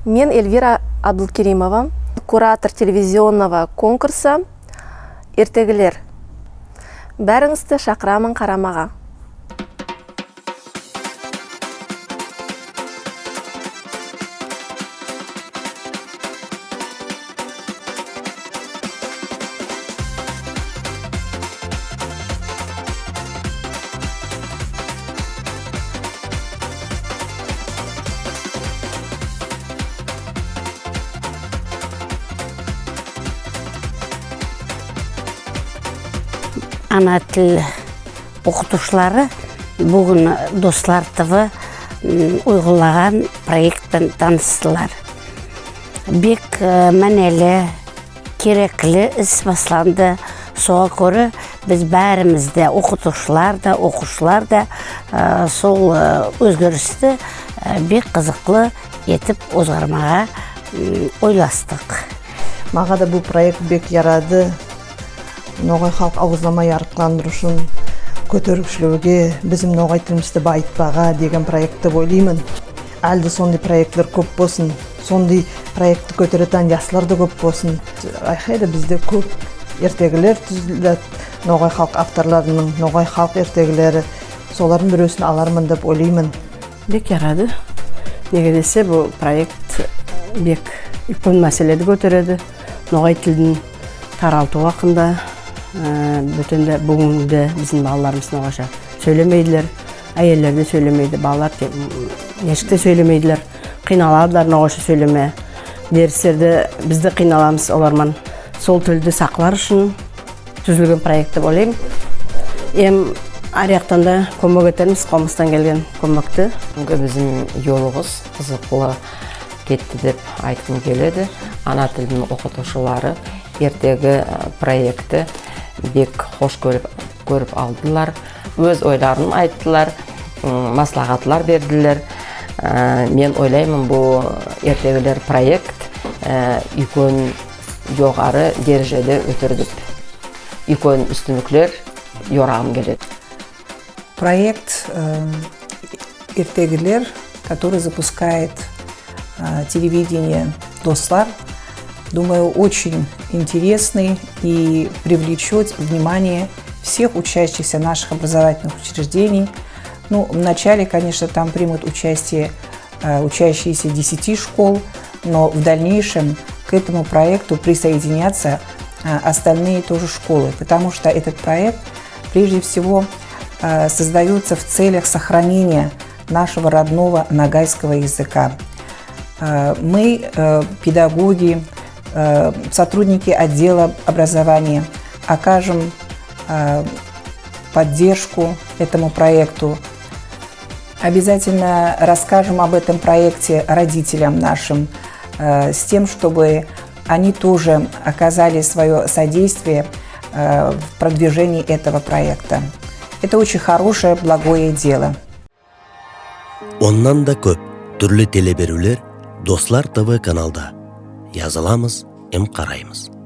Мен Эльвира Абдулкеримова, куратор телевизионного конкурса «Ертегілер». Бәріңізді шақырамын қарамаға. Ана тіл оқытушылары бүгін Достар ТВ ұйғылаған проектпен таныстылар. Бек мәнелі, кереклі іс басланды. Соға көрі біз бәрімізде, оқытушылар да, оқушылар да сол өзгерісті бек қызықлы етіп өзгармаға ойластық. Маға да бұл проект бек ярады. Ноғай халық ауызлама ярықландыру үшін көтерікшіліге, біздің ноғай тілімізді байытпаға деген проектті ойлаймын. Әлді сондай проектлер көп болсын, сондай проектті көтеретін ясылар да көп болсын. Айқайды бізде көп ертегілер түзілді, ноғай халық авторларының, ноғай халық ертегілері, солардың біреусін алармын деп ойлаймын. Бек ярады. Неге десе, бұл проект бек үлкен мәселеді көтереді. Ноғай тілдің таралту уақында бүтінде бүгінде біздің балаларымыз ноғайша сөйлемейділер, әйелдер де сөйлемейді, балалар ешікте сөйлемейділер, қиналадылар ноғайша сөйлеме. Дерістерді бізді қиналамыз оларман. Сол тілді сақлар үшін түзілген проекті болайым. Арияқтан да көмек етерміз, қомыстан келген көмекті. Біздің жолығыз қызықлы кетті деп айтқым келеді. Ана тілдің оқытушылары ертегі проекті бек хош көріп алдылар. Өз ойларын айттылар, маслағатлар берділер. Мен ойлаймын, бұл ертегілер проект үлкен жоғары дәрежеде өтірдіп. Үлкен үстінліктер yorağım келеді. Проект «Ертегілер», который запускает телевидение «Достар», думаю, очень интересный и привлечет внимание всех учащихся наших образовательных учреждений. Вначале, конечно, там примут участие учащиеся 10 школ, но в дальнейшем к этому проекту присоединятся остальные тоже школы, потому что этот проект прежде всего создается в целях сохранения нашего родного ногайского языка. Мы, педагоги, сотрудники отдела образования, окажем поддержку этому проекту. Обязательно расскажем об этом проекте родителям нашим, с тем, чтобы они тоже оказали свое содействие в продвижении этого проекта. Это очень хорошее, благое дело. Оннан да көп түрлі телеберулер Достар ТВ каналда. Yazılamız, қараймыз.